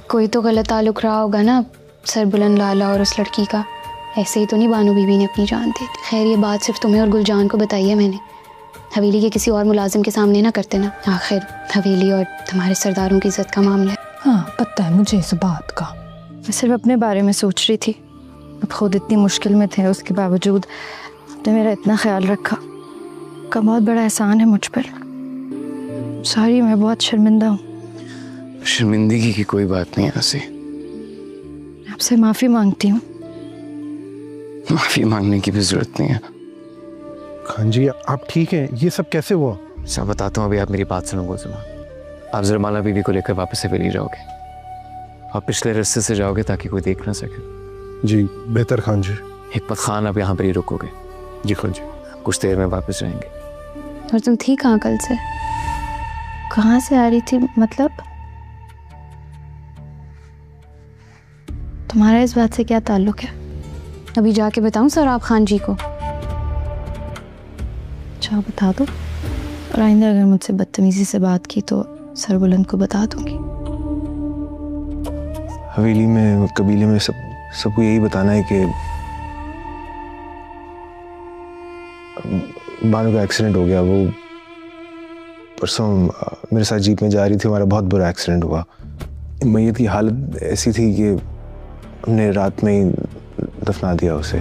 کوئی تو غلط تعلق رہا ہوگا نا سربلند لالا اور اس لڑکی کا. ایسے ہی تو نہیں بانو بی بی نے اپنی جان دی تھی. خیر یہ بات صرف تمہیں اور گلجان کو بتائی ہے میں نے. حویلی کے کسی اور ملازم کے سامنے نہ کرتے نا. آخر حویلی اور تمہارے سرداروں کی عزت کا معاملہ ہے. ہاں پتہ ہے مجھے اس بات کا. میں صرف اپنے بارے میں سوچ رہی تھی. اب خود اتنی مشکل میں تھے، اس کے باوجود آپ نے میرا اتنا خیال رکھا کا بہت بڑا احسان ہے مجھ پر. سوری، میں بہت شرمندہ ہوں. شرمندگی کی کوئی بات نہیں آسی. آپ سے معافی مانگتی ہوں. معافی مانگنے کی بھی ضرورت نہیں ہے. خان جی آپ ٹھیک ہیں؟ یہ سب کیسے ہوا؟ سب بتاتا ہوں، ابھی آپ میری بات سنو گلزمہ. آپ زرمالہ بی بی کو لے کر واپس سے ویلی جاؤ گے اور پچھلے رستے سے جاؤ گے تاکہ کوئی دیکھ نہ سکے. جی بہتر خان جی. حکمت خان اب یہاں پر ہی رکو گے. جی خان جی. کچھ دیر میں واپس جائیں گے. اور تم تھی کہاں کل سے؟ کہاں سے آ رہی تھی مطلب؟ تمہارا اس بات سے کیا تعلق ہے؟ ابھی جا کے بتاؤں سراب خان جی کو؟ اچھا بتا دو. اور آئندہ اگر مجھ سے بدتمیزی سے بات کی تو سربلند کو بتا دوں گی. حویلی میں قبیلے میں سب کو یہی بتانا ہے کہ بانو کا ایکسیڈنٹ ہو گیا. وہ پرسوں میرے ساتھ جیپ میں جا رہی تھی، ہمارا بہت برا ایکسیڈنٹ ہوا. میت کی حالت ایسی تھی کہ ہم نے رات میں ہی دفنا دیا اسے.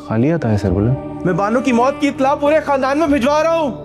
خالی آتا ہے سربلند. میں بانو کی موت کی اطلاع پورے خاندان میں بھجوا رہا ہوں.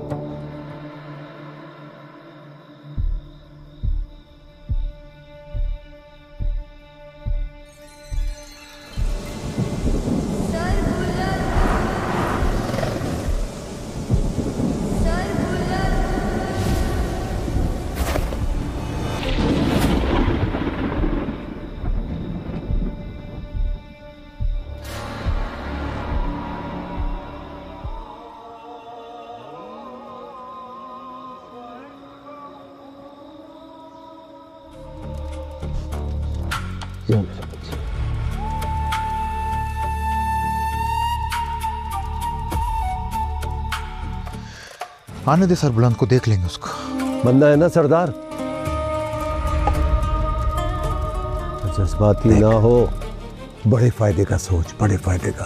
آنے دے سربلند کو، دیکھ لیں گے اس کو. بندہ ہے نا سردار، جذباتی نہ ہو. بڑے فائدے کا سوچ، بڑے فائدے کا.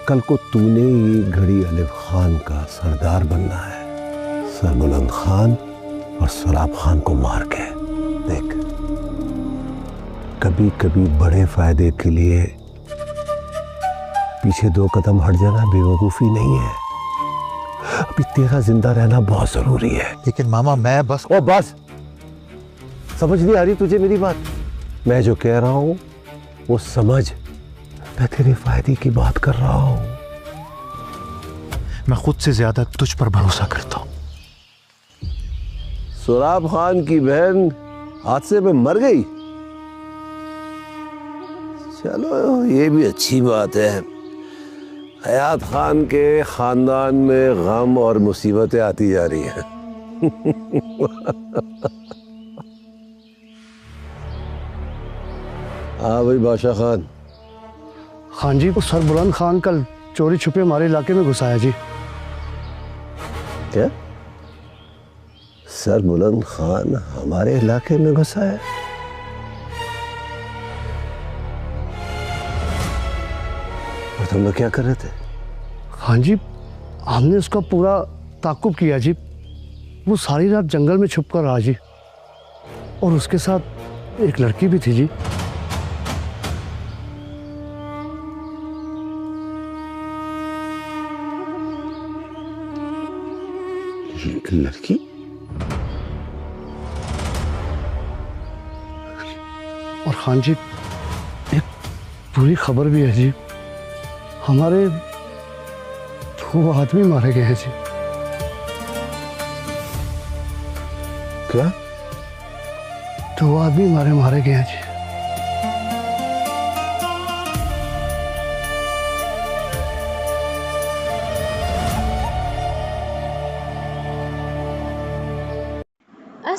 کل کو تو نے یہ گھڑی الف خان کا سردار بننا ہے. سربلند خان اور سراب خان کو مار کے دیکھ. کبھی کبھی بڑے فائدے کے لیے پیچھے 2 قدم ہٹ جانا بے وقوفی نہیں ہے. ابھی تیرا زندہ رہنا بہت ضروری ہے. لیکن ماما میں بس بس سمجھ نہیں آ رہی تجھے میری بات؟ میں جو کہہ رہا ہوں وہ سمجھ. میں تیرے فائدے کی بات کر رہا ہوں. میں خود سے زیادہ تجھ پر بھروسہ کرتا ہوں. سراب خان کی بہن حادثے میں مر گئی. چلو یہ بھی اچھی بات ہے. حیات خان کے خاندان میں غم اور مصیبتیں آتی جا رہی ہیں. ہاں بھائی بادشاہ خان. خان جی کو سربلند خان کل چوری چھپے ہمارے علاقے میں گھسایا جی. کیا؟ سربلند خان ہمارے علاقے میں گھسا ہے؟ اور تم لوگ کیا کر رہے تھے؟ خان جی ہم نے اس کا پورا تعاقب کیا جی. وہ ساری رات جنگل میں چھپ کر رہا جی، اور اس کے ساتھ ایک لڑکی بھی تھی جی. لڑکی؟ اور خان جی ایک بری خبر بھی ہے جی. ہمارے 2 آدمی مارے گئے ہیں جی. کیا؟ 2 آدمی مارے گئے ہیں جی.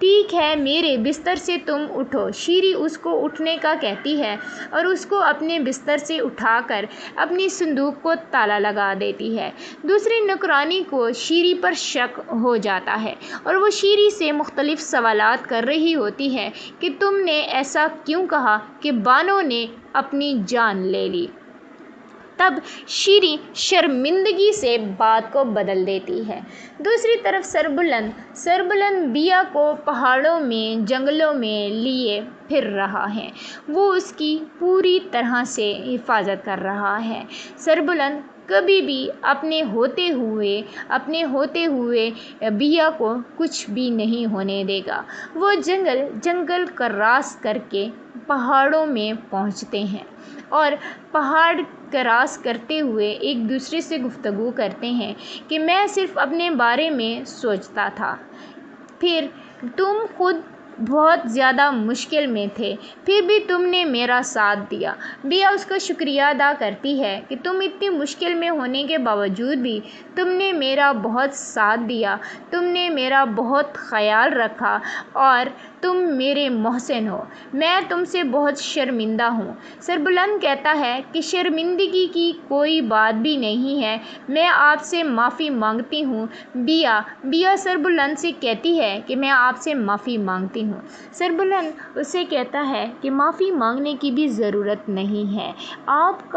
ٹھیک ہے میرے بستر سے تم اٹھو۔ شیری اس کو اٹھنے کا کہتی ہے اور اس کو اپنے بستر سے اٹھا کر اپنی صندوق کو تالا لگا دیتی ہے۔ دوسری نوکرانی کو شیری پر شک ہو جاتا ہے اور وہ شیری سے مختلف سوالات کر رہی ہوتی ہے کہ تم نے ایسا کیوں کہا کہ بانو نے اپنی جان لے لی۔ تب شیری شرمندگی سے بات کو بدل دیتی ہے۔ دوسری طرف سربلند بیا کو پہاڑوں میں جنگلوں میں لیے پھر رہا ہے۔ وہ اس کی پوری طرح سے حفاظت کر رہا ہے۔ سربلند کبھی بھی اپنے ہوتے ہوئے بیا کو کچھ بھی نہیں ہونے دے گا۔ وہ جنگل کراس کر کے پہاڑوں میں پہنچتے ہیں اور پہاڑ کراس کرتے ہوئے ایک دوسرے سے گفتگو کرتے ہیں کہ میں صرف اپنے بارے میں سوچتا تھا، پھر تم خود بہت زیادہ مشکل میں تھے، پھر بھی تم نے میرا ساتھ دیا۔ بیا اس کا شکریہ ادا کرتی ہے کہ تم اتنی مشکل میں ہونے کے باوجود بھی تم نے میرا بہت ساتھ دیا، تم نے میرا بہت خیال رکھا اور تم میرے محسن ہو۔ میں تم سے بہت شرمندہ ہوں۔ سربلند کہتا ہے کہ شرمندگی کی کوئی بات بھی نہیں ہے، میں آپ سے معافی مانگتی ہوں۔ بیا سربلند سے کہتی ہے کہ میں آپ سے معافی مانگتی ہوں۔ سربلند اسے کہتا ہے کہ معافی مانگنے کی بھی ضرورت نہیں ہے، آپ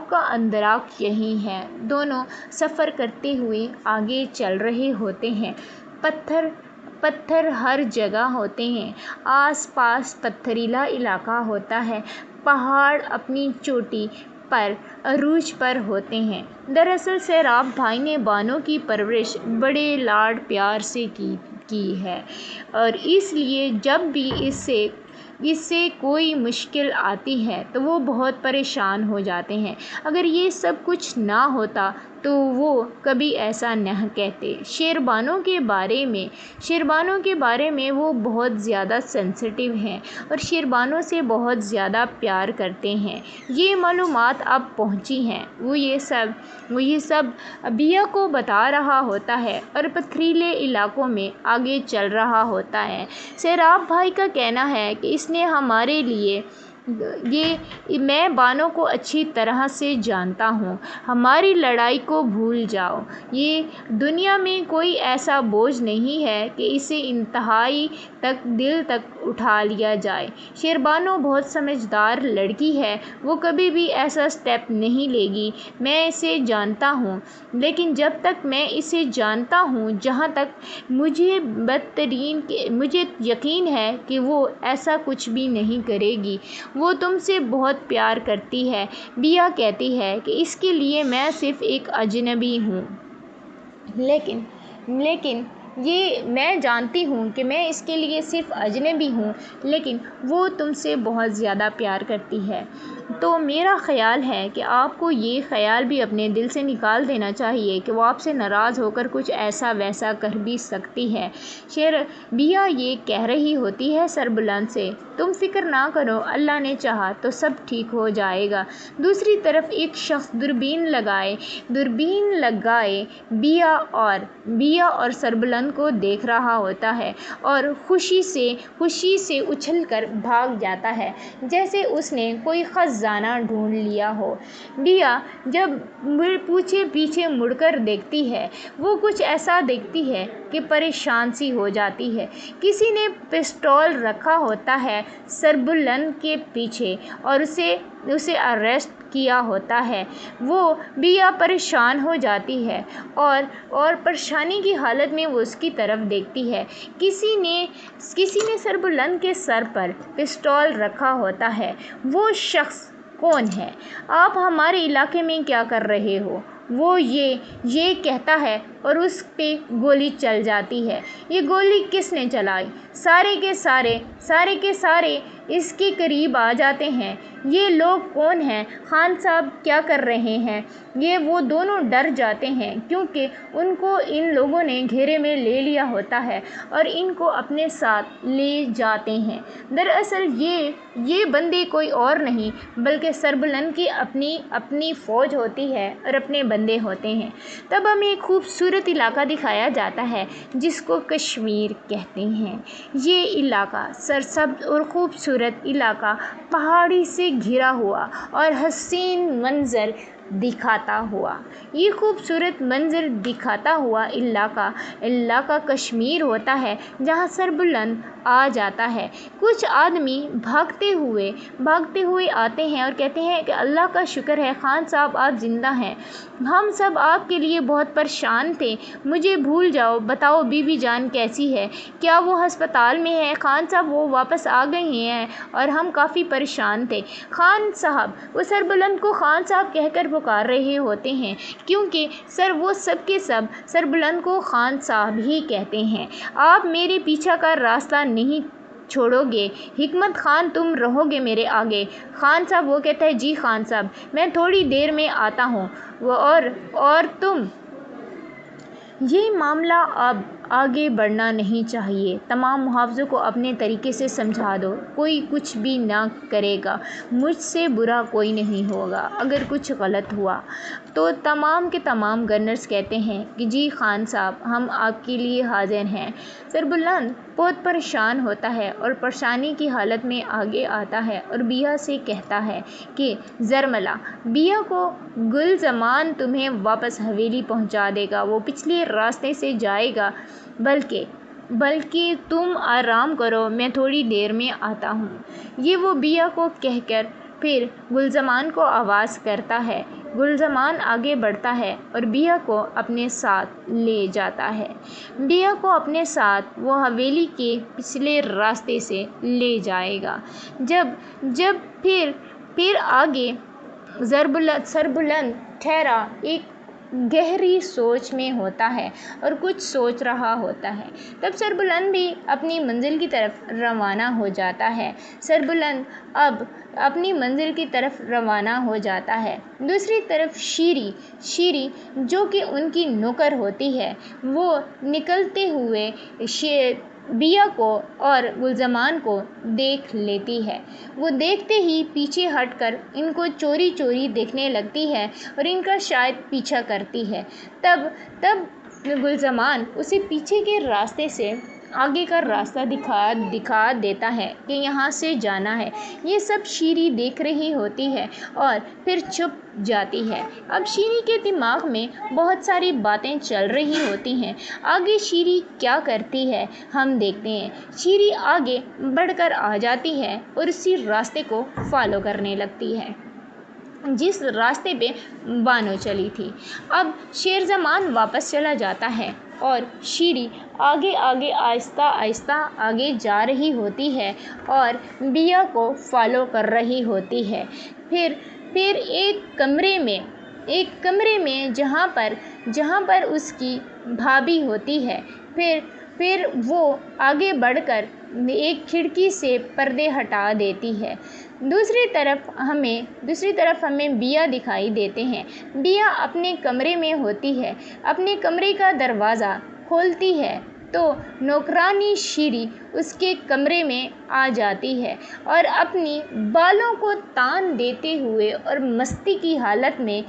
کا اندراک یہی ہے۔ دونوں سفر کرتے ہوئے آگے چل رہے ہوتے ہیں۔ پتھر ہر جگہ ہوتے ہیں، آس پاس پتھریلا علاقہ ہوتا ہے، پہاڑ اپنی چوٹی پر عروج پر ہوتے ہیں۔ دراصل سیراب بھائی نے بانو کی پرورش بڑے لاڈ پیار سے کی ہے اور اس لیے جب بھی اس سے کوئی مشکل آتی ہے تو وہ بہت پریشان ہو جاتے ہیں۔ اگر یہ سب کچھ نہ ہوتا تو وہ کبھی ایسا نہ کہتے۔ شیربانوں کے بارے میں وہ بہت زیادہ سینسٹیو ہیں اور شیربانوں سے بہت زیادہ پیار کرتے ہیں۔ یہ معلومات اب پہنچی ہیں۔ وہ یہ سب بیا کو بتا رہا ہوتا ہے اور پتھریلے علاقوں میں آگے چل رہا ہوتا ہے۔ سیراب بھائی کا کہنا ہے کہ اس نے ہمارے لیے میں بانو کو اچھی طرح سے جانتا ہوں، ہماری لڑائی کو بھول جاؤ۔ یہ دنیا میں کوئی ایسا بوجھ نہیں ہے کہ اسے انتہائی دل تک اٹھا لیا جائے۔ شیربانو بہت سمجھدار لڑکی ہے، وہ کبھی بھی ایسا سٹیپ نہیں لے گی۔ میں اسے جانتا ہوں، لیکن جب تک میں اسے جانتا ہوں، جہاں تک مجھے یقین ہے کہ وہ ایسا کچھ بھی نہیں کرے گی۔ وہ تم سے بہت پیار کرتی ہے۔ بیا کہتی ہے کہ اس کے لیے میں صرف ایک اجنبی ہوں، لیکن میں جانتی ہوں کہ میں اس کے لیے صرف اجنبی ہوں، لیکن وہ تم سے بہت زیادہ پیار کرتی ہے۔ تو میرا خیال ہے کہ آپ کو یہ خیال بھی اپنے دل سے نکال دینا چاہیے کہ وہ آپ سے ناراض ہو کر کچھ ایسا ویسا کر بھی سکتی ہے۔ بیا یہ کہہ رہی ہوتی ہے سربلند سے، تم فکر نہ کرو، اللہ نے چاہا تو سب ٹھیک ہو جائے گا۔ دوسری طرف ایک شخص دوربین لگائے بیا اور سربلند کو دیکھ رہا ہوتا ہے اور خوشی سے اچھل کر بھاگ جاتا ہے جیسے اس نے کوئی خزانہ ڈھونڈ لیا ہو۔ بیا جب پیچھے مڑ کر دیکھتی ہے، وہ کچھ ایسا دیکھتی ہے کہ پریشان سی ہو جاتی ہے۔ کسی نے پستول رکھا ہوتا ہے سربلند کے پیچھے اور اسے اریسٹ کیا ہوتا ہے۔ وہ بیا پریشان ہو جاتی ہے اور پریشانی کی حالت میں وہ اس کی طرف دیکھتی ہے۔ کسی نے سربلند کے سر پر پستول رکھا ہوتا ہے۔ وہ شخص کون ہے؟ آپ ہمارے علاقے میں کیا کر رہے ہو؟ وہ یہ کہتا ہے اور اس پہ گولی چل جاتی ہے۔ یہ گولی کس نے چلائی؟ سارے کے سارے اس کے قریب آ جاتے ہیں۔ یہ لوگ کون ہیں؟ خان صاحب کیا کر رہے ہیں؟ وہ دونوں ڈر جاتے ہیں کیونکہ ان کو ان لوگوں نے گھیرے میں لے لیا ہوتا ہے اور ان کو اپنے ساتھ لے جاتے ہیں۔ دراصل یہ بندے کوئی اور نہیں بلکہ سربلند کی اپنی فوج ہوتی ہے اور اپنے بندے ہوتے ہیں۔ تب ہمیں ایک خوبصورت خوبصورت علاقہ دکھایا جاتا ہے جس کو کشمیر کہتے ہیں۔ یہ علاقہ سرسبز اور خوبصورت علاقہ پہاڑی سے گھرا ہوا اور حسین منظر دکھاتا ہوا، یہ خوبصورت منظر دکھاتا ہوا علاقہ کشمیر ہوتا ہے جہاں سربلند آ جاتا ہے۔ کچھ آدمی بھاگتے ہوئے آتے ہیں اور کہتے ہیں کہ اللہ کا شکر ہے خان صاحب آپ زندہ ہیں، ہم سب آپ کے لیے بہت پریشان تھے، مجھے بھول جاؤ، بتاؤ بی بی جان کیسی ہے، کیا وہ ہسپتال میں ہے؟ خان صاحب وہ واپس آ گئے ہیں اور ہم کافی پریشان تھے۔ خان صاحب وہ سربلند کو خان صاحب کہہ کر پکار رہے ہوتے ہیں کیونکہ وہ سب کے سب سربلند کو خان صاحب ہی کہتے ہیں۔ آپ میرے پیچھے کا راستہ نہیں چھوڑو گے حکمت خان، تم رہو گے میرے آگے؟ خان صاحب وہ کہتا ہے جی خان صاحب میں تھوڑی دیر میں آتا ہوں، اور تم یہ معاملہ اب آگے بڑھنا نہیں چاہیے، تمام محافظوں کو اپنے طریقے سے سمجھا دو، کوئی کچھ بھی نہ کرے گا، مجھ سے برا کوئی نہیں ہوگا، اگر کچھ غلط ہوا تو تمام کے تمام گنرز کہتے ہیں کہ جی خان صاحب ہم آپ کے لیے حاضر ہیں۔ سربلند بہت پریشان ہوتا ہے اور پریشانی کی حالت میں آگے آتا ہے اور بیا سے کہتا ہے کہ زرملا بیا کو گل زمان تمہیں واپس حویلی پہنچا دے گا، وہ پچھلے راستے سے جائے گا، بلکہ تم آرام کرو، میں تھوڑی دیر میں آتا ہوں۔ یہ وہ بیا کو کہہ کر پھر گلزمان کو آواز کرتا ہے، گلزمان آگے بڑھتا ہے اور بیا کو اپنے ساتھ لے جاتا ہے، بیا کو اپنے ساتھ وہ حویلی کے پچھلے راستے سے لے جائے گا۔ جب پھر آگے سربلند ٹھہرا ایک گہری سوچ میں ہوتا ہے اور کچھ سوچ رہا ہوتا ہے، تب سربلند بھی اپنی منزل کی طرف روانہ ہو جاتا ہے۔ سربلند اب اپنی منزل کی طرف روانہ ہو جاتا ہے۔ دوسری طرف شیری جو کہ ان کی نوکر ہوتی ہے وہ نکلتے ہوئے بیا کو اور گلزمان کو دیکھ لیتی ہے، وہ دیکھتے ہی پیچھے ہٹ کر ان کو چوری دیکھنے لگتی ہے اور ان کا شاید پیچھا کرتی ہے۔ تب گلزمان اسے پیچھے کے راستے سے آگے کا راستہ دکھا دیتا ہے کہ یہاں سے جانا ہے۔ یہ سب شیری دیکھ رہی ہوتی ہے اور پھر چھپ جاتی ہے۔ اب شیری کے دماغ میں بہت ساری باتیں چل رہی ہوتی ہیں۔ آگے شیری کیا کرتی ہے ہم دیکھتے ہیں۔ شیری آگے بڑھ کر آ جاتی ہے اور اسی راستے کو فالو کرنے لگتی ہے جس راستے پہ بانو چلی تھی۔ اب شیرزمان واپس چلا جاتا ہے اور شیری آگے آہستہ آگے جا رہی ہوتی ہے اور بیا کو فالو کر رہی ہوتی ہے۔ پھر ایک کمرے میں جہاں پر اس کی بھابھی ہوتی ہے، پھر وہ آگے بڑھ کر ایک کھڑکی سے پردے ہٹا دیتی ہے۔ دوسری طرف ہمیں بیا دکھائی دیتے ہیں۔ بیا اپنے کمرے میں ہوتی ہے، اپنے کمرے کا دروازہ کھولتی ہے تو نوکرانی شیری اس کے کمرے میں آ جاتی ہے اور اپنی بالوں کو تان دیتے ہوئے اور مستی کی حالت میں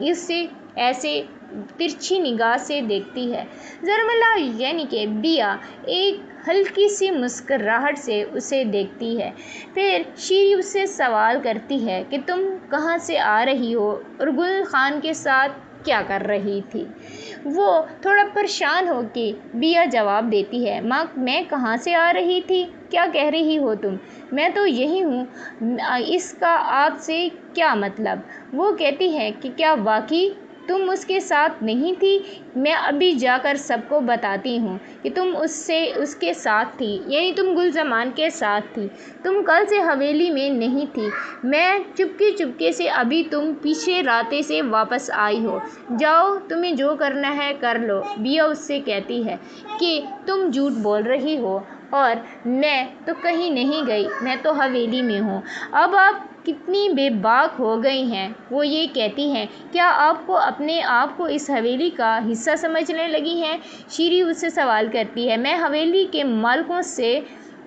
اسے ایسے ترچھی نگاہ سے دیکھتی ہے۔ زرملا یعنی کہ بیا ایک ہلکی سی مسکراہٹ سے اسے دیکھتی ہے۔ پھر شیری اس سے سوال کرتی ہے کہ تم کہاں سے آ رہی ہو اور گل خان کے ساتھ کیا کر رہی تھی؟ وہ تھوڑا پریشان ہو کے بیا جواب دیتی ہے، ماں میں کہاں سے آ رہی تھی؟ کیا کہہ رہی ہو تم؟ میں تو یہی ہوں، اس کا آپ سے کیا مطلب؟ وہ کہتی ہے کہ کیا واقعی تم اس کے ساتھ نہیں تھی؟ میں ابھی جا کر سب کو بتاتی ہوں کہ تم اس کے ساتھ تھی، یعنی تم گلزمان کے ساتھ تھی، تم کل سے حویلی میں نہیں تھی، میں چپکے سے ابھی تم پیچھے راتے سے واپس آئی ہو، جاؤ تمہیں جو کرنا ہے کر لو۔ بیا اس سے کہتی ہے کہ تم جھوٹ بول رہی ہو اور میں تو کہیں نہیں گئی، میں تو حویلی میں ہوں۔ اب آپ کتنی بے باک ہو گئی ہیں؟ وہ یہ کہتی ہیں، کیا آپ کو اپنے آپ کو اس حویلی کا حصہ سمجھنے لگی ہیں؟ شیری اس سے سوال کرتی ہے، میں حویلی کے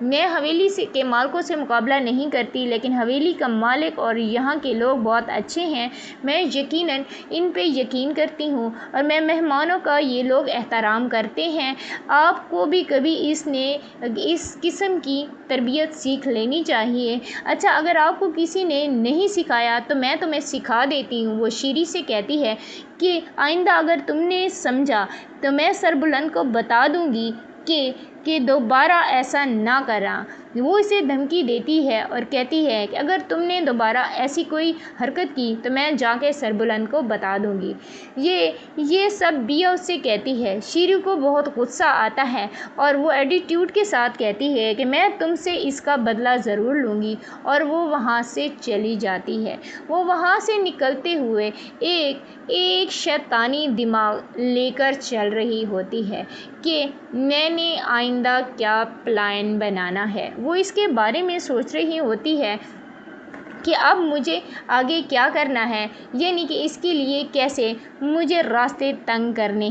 میں حویلی کے مالکوں سے مقابلہ نہیں کرتی، لیکن حویلی کا مالک اور یہاں کے لوگ بہت اچھے ہیں، میں یقیناً ان پہ یقین کرتی ہوں اور میں مہمانوں کا یہ لوگ احترام کرتے ہیں۔ آپ کو بھی کبھی اس قسم کی تربیت سیکھ لینی چاہیے۔ اچھا، اگر آپ کو کسی نے نہیں سکھایا تو میں تمہیں سکھا دیتی ہوں۔ وہ شیری سے کہتی ہے کہ آئندہ اگر تم نے سمجھا تو میں سربلند کو بتا دوں گی کہ دوبارہ ایسا نہ کرنا۔ وہ اسے دھمکی دیتی ہے اور کہتی ہے کہ اگر تم نے دوبارہ ایسی کوئی حرکت کی تو میں جا کے سربلند کو بتا دوں گی۔ یہ سب بیا اس سے کہتی ہے۔ شیری کو بہت غصہ آتا ہے اور وہ ایٹیٹیوڈ کے ساتھ کہتی ہے کہ میں تم سے اس کا بدلہ ضرور لوں گی، اور وہ وہاں سے چلی جاتی ہے۔ وہ وہاں سے نکلتے ہوئے ایک شیطانی دماغ لے کر چل رہی ہوتی ہے کہ میں نے آئندہ کیا پلان بنانا ہے۔ وہ اس کے بارے میں سوچ رہی ہوتی ہے کہ اب مجھے آگے کیا کرنا ہے، یعنی کہ اس کے لیے کیسے مجھے راستے تنگ کرنے